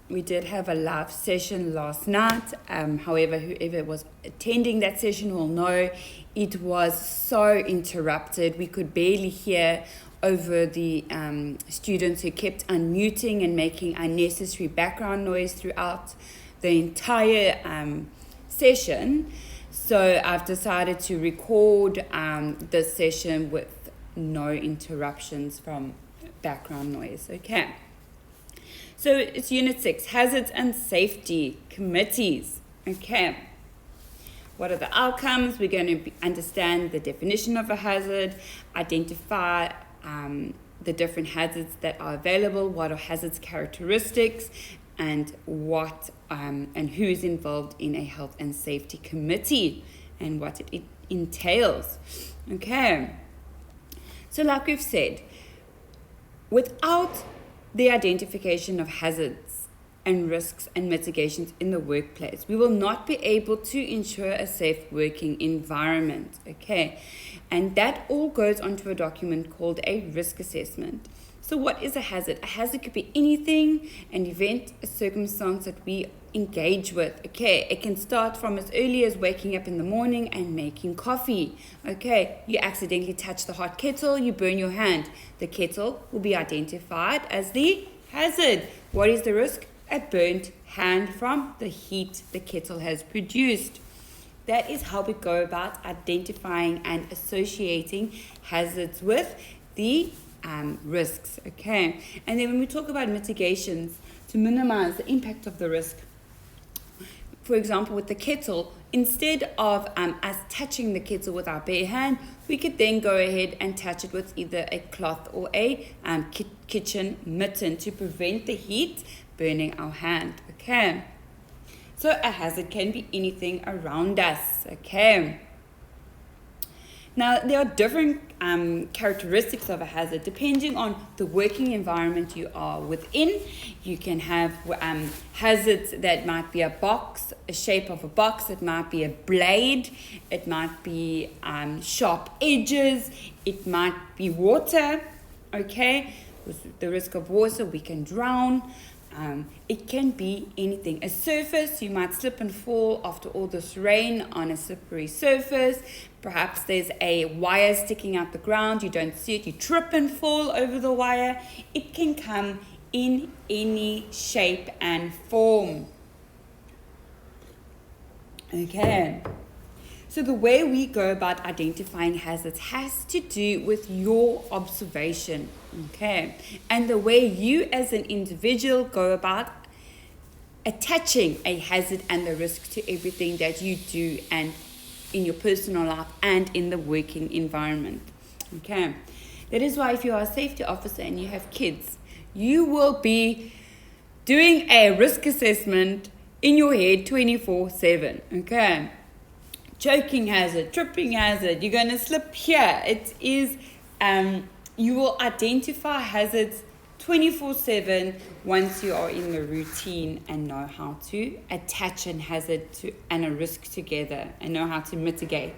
we did have a live session last night. However, whoever was attending that session will know it was so interrupted. We could barely hear over the students who kept unmuting and making unnecessary background noise throughout the entire session. So I've decided to record this session with no interruptions from background noise. Okay. So it's Unit 6, Hazards and Safety Committees. Okay. What are the outcomes? We're going to understand the definition of a hazard, identify the different hazards that are available, what are hazards characteristics, and what and who is involved in a health and safety committee and what it entails. Okay. So like we've said, without the identification of hazards and risks and mitigations in the workplace, we will not be able to ensure a safe working environment. Okay. And that all goes onto a document called a risk assessment. So what is a hazard? A hazard could be anything, an event, a circumstance that we engage with. Okay, it can start from as early as waking up in the morning and making coffee. Okay, you accidentally touch the hot kettle, you burn your hand. The kettle will be identified as the hazard. What is the risk? A burnt hand from the heat the kettle has produced. That is how we go about identifying and associating hazards with the risks. Okay, and then when we talk about mitigations to minimize the impact of the risk, for example, with the kettle, instead of us touching the kettle with our bare hand, we could then go ahead and touch it with either a cloth or a kitchen mitten to prevent the heat burning our hand. Okay. So a hazard can be anything around us. Okay. Now, there are different characteristics of a hazard depending on the working environment you are within. You can have hazards that might be a box, a shape of a box. It might be a blade. It might be sharp edges. It might be water. Okay. With the risk of water, we can drown. It can be anything. A surface, you might slip and fall after all this rain on a slippery surface. Perhaps there's a wire sticking out the ground, you don't see it, you trip and fall over the wire. It can come in any shape and form. Okay. So the way we go about identifying hazards has to do with your observation, okay? And the way you as an individual go about attaching a hazard and the risk to everything that you do and in your personal life and in the working environment, okay? That is why if you are a safety officer and you have kids, you will be doing a risk assessment in your head 24/7, okay? Choking hazard, tripping hazard, you're going to slip here. It is, you will identify hazards 24/7 once you are in the routine and know how to attach a hazard to and a risk together and know how to mitigate.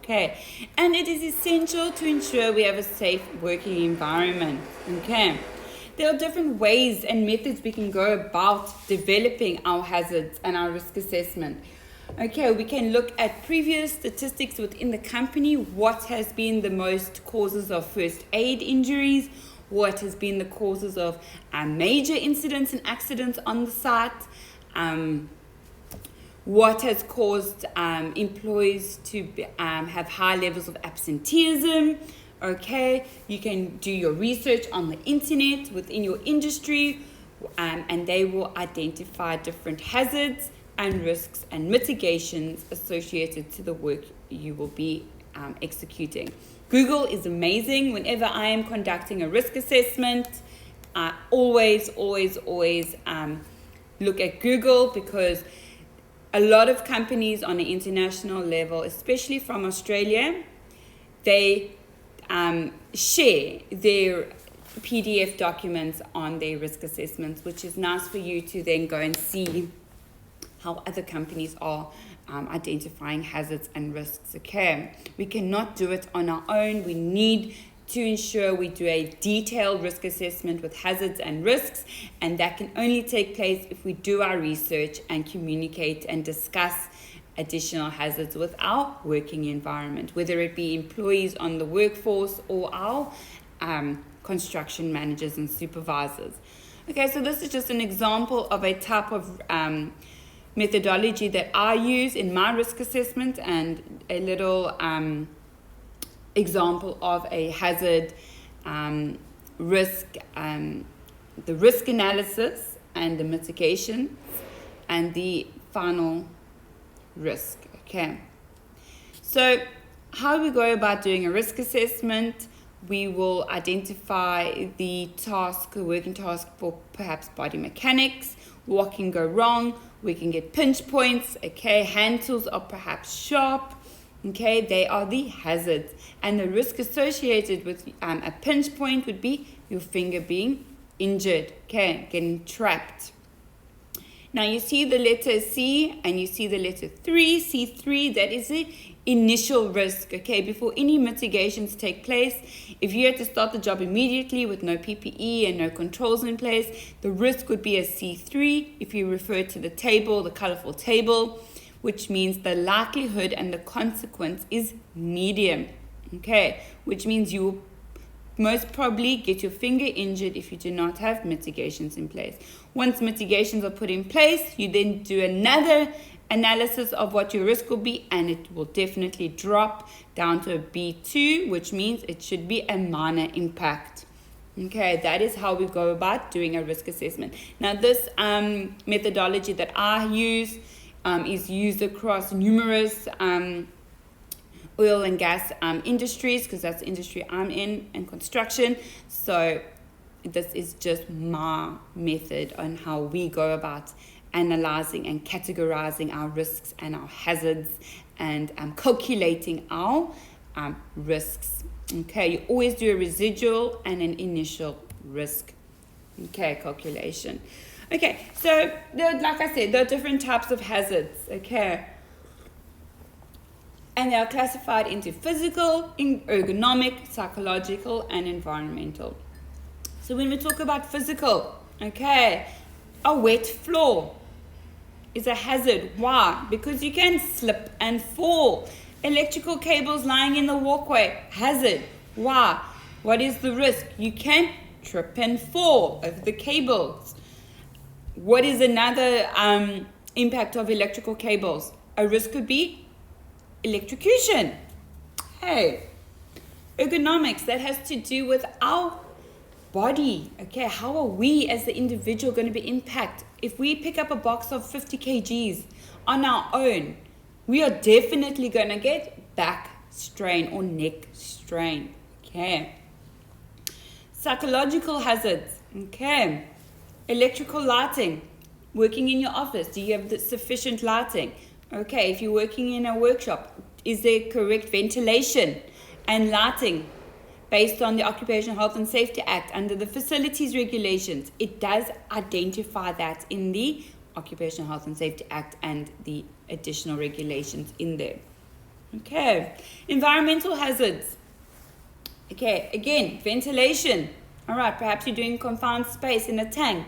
Okay, and it is essential to ensure we have a safe working environment. Okay, there are different ways and methods we can go about developing our hazards and our risk assessment. Okay, we can look at previous statistics within the company. What has been the most causes of first aid injuries? What has been the causes of major incidents and accidents on the site? What has caused employees to have high levels of absenteeism? Okay, you can do your research on the internet within your industry, and they will identify different hazards and risks and mitigations associated to the work you will be executing. Google is amazing. Whenever I am conducting a risk assessment, I always look at Google, because a lot of companies on an international level, especially from Australia, they share their PDF documents on their risk assessments, which is nice for you to then go and see how other companies are identifying hazards and risks. Okay, we cannot do it on our own. We need to ensure we do a detailed risk assessment with hazards and risks, and that can only take place if we do our research and communicate and discuss additional hazards with our working environment, whether it be employees on the workforce or our construction managers and supervisors. Okay, so this is just an example of a type of methodology that I use in my risk assessment, and a little example of a hazard risk, the risk analysis and the mitigation and the final risk. Okay, so how we go about doing a risk assessment: we will identify the task, the working task for perhaps body mechanics, what can go wrong. We can get pinch points. Okay, hand tools are perhaps sharp. Okay, they are the hazards, and the risk associated with a pinch point would be your finger being injured, okay, getting trapped. Now you see the letter C and you see the letter 3, C3, that is the initial risk, okay, before any mitigations take place. If you had to start the job immediately with no PPE and no controls in place, the risk would be a C3 if you refer to the table, the colorful table, which means the likelihood and the consequence is medium, okay, which means you will most probably get your finger injured if you do not have mitigations in place. Once mitigations are put in place, you then do another analysis of what your risk will be, and it will definitely drop down to a B2, which means it should be a minor impact. Okay, that is how we go about doing a risk assessment. Now this methodology that I use is used across numerous oil and gas industries, because that's the industry I'm in, and construction. So this is just my method on how we go about analyzing and categorizing our risks and our hazards, and calculating our risks. Okay, you always do a residual and an initial risk, okay, calculation. Okay, so like I said, there are different types of hazards, okay, and they are classified into physical, ergonomic, psychological, and environmental. So when we talk about physical, okay, a wet floor is a hazard. Why? Because you can slip and fall. Electrical cables lying in the walkway, hazard. Why? What is the risk? You can trip and fall over the cables. What is another impact of electrical cables? A risk could be electrocution. Hey, ergonomics, that has to do with our body. Okay, how are we as the individual going to be impacted? If we pick up a box of 50 kgs on our own, we are definitely going to get back strain or neck strain. Okay, psychological hazards. Okay, electrical lighting. Working in your office, do you have the sufficient lighting? Okay, if you're working in a workshop, is there correct ventilation and lighting based on the Occupational Health and Safety Act under the facilities regulations? It does identify that in the Occupational Health and Safety Act and the additional regulations in there. Okay, environmental hazards. Okay, again, ventilation. All right, perhaps you're doing confined space in a tank.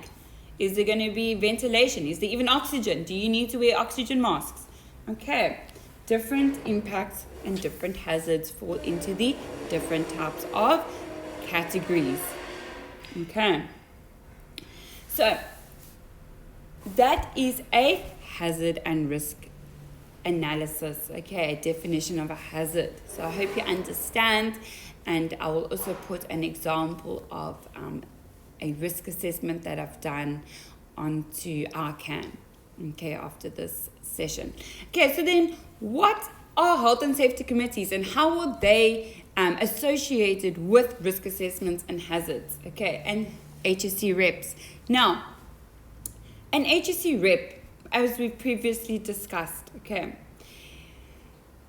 Is there going to be ventilation? Is there even oxygen? Do you need to wear oxygen masks? Okay, different impacts and different hazards fall into the different types of categories. Okay, so that is a hazard and risk analysis. Okay, a definition of a hazard. So I hope you understand, and I will also put an example of a risk assessment that I've done onto RCAN, okay, after this session. Okay, so then what are health and safety committees, and how are they associated with risk assessments and hazards? Okay, and HSC reps. Now, an HSC rep, as we previously discussed, okay,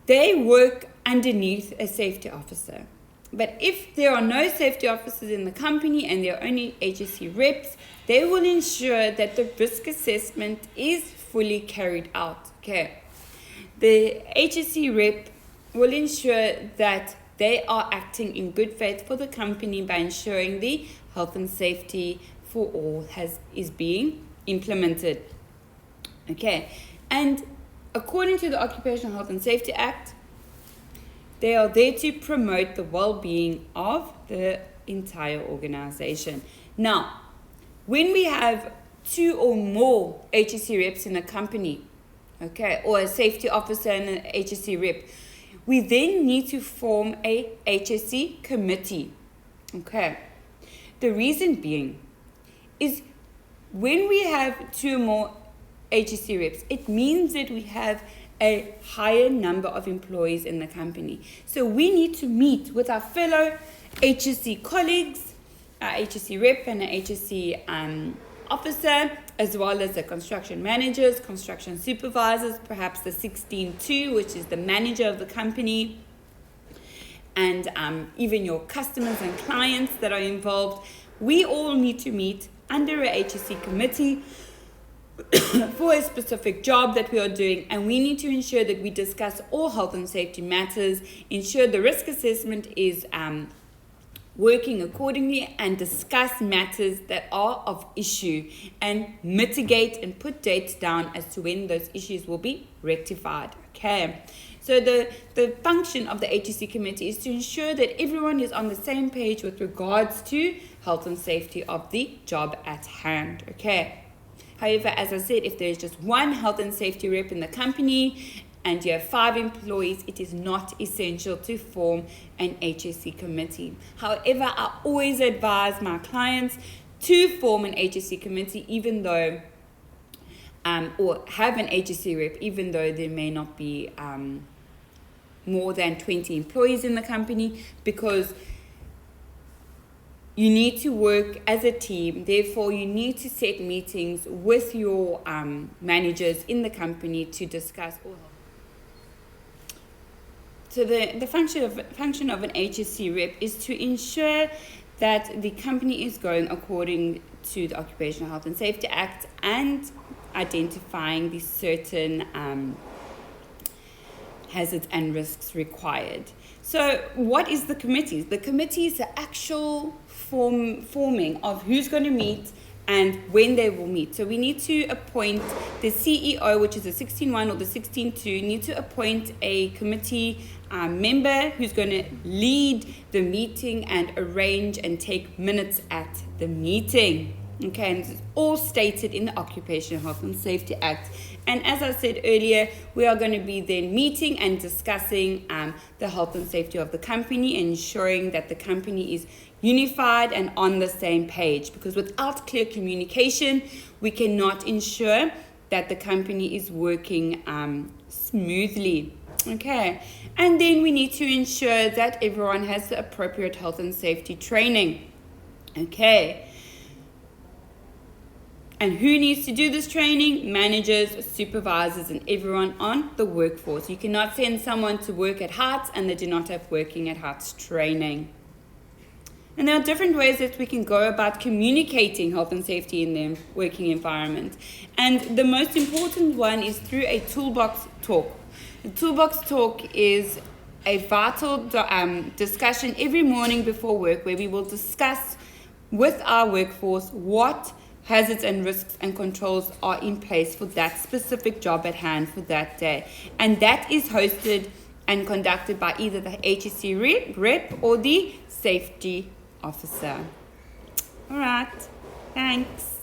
they work underneath a safety officer. But if there are no safety officers in the company and there are only HSC reps, they will ensure that the risk assessment is fully carried out. Okay, the HSC rep will ensure that they are acting in good faith for the company by ensuring the health and safety for all is being implemented. Okay, and according to the Occupational Health and Safety Act, they are there to promote the well-being of the entire organization. Now, when we have 2 or more HSE reps in a company, okay, or a safety officer and an HSE rep, we then need to form a HSE committee. Okay, the reason being is when we have 2 or more HSE reps, it means that we have a higher number of employees in the company. So we need to meet with our fellow HSE colleagues, our HSE rep and an HSE officer, as well as the construction managers, construction supervisors, perhaps the 16-2, which is the manager of the company, and even your customers and clients that are involved. We all need to meet under a HSE committee for a specific job that we are doing, and we need to ensure that we discuss all health and safety matters, ensure the risk assessment is working accordingly, and discuss matters that are of issue and mitigate and put dates down as to when those issues will be rectified. Okay, so the function of the HSE committee is to ensure that everyone is on the same page with regards to health and safety of the job at hand. Okay. However, as I said, if there is just one health and safety rep in the company and you have 5 employees, it is not essential to form an HSE committee. However, I always advise my clients to form an HSE committee, even though, or have an HSE rep, even though there may not be more than 20 employees in the company, because you need to work as a team. Therefore, you need to set meetings with your managers in the company to discuss all. So the function of an HSE rep is to ensure that the company is going according to the Occupational Health and Safety Act and identifying the certain hazards and risks required. So what is the committee? The committee is the actual forming of who's going to meet and when they will meet. So we need to appoint the CEO, which is the 16-1 or the 16-2, need to appoint a committee member who's going to lead the meeting and arrange and take minutes at the meeting. Okay, and it's all stated in the Occupational Health and Safety Act. And as I said earlier, we are going to be then meeting and discussing the health and safety of the company, ensuring that the company is unified and on the same page. Because without clear communication, we cannot ensure that the company is working smoothly. Okay, and then we need to ensure that everyone has the appropriate health and safety training. Okay. And who needs to do this training? Managers, supervisors, and everyone on the workforce. You cannot send someone to work at heights and they do not have working at heights training. And there are different ways that we can go about communicating health and safety in their working environment. And the most important one is through a toolbox talk. The toolbox talk is a vital discussion every morning before work, where we will discuss with our workforce what hazards and risks and controls are in place for that specific job at hand for that day. And that is hosted and conducted by either the HSE rep or the safety officer. All right, thanks.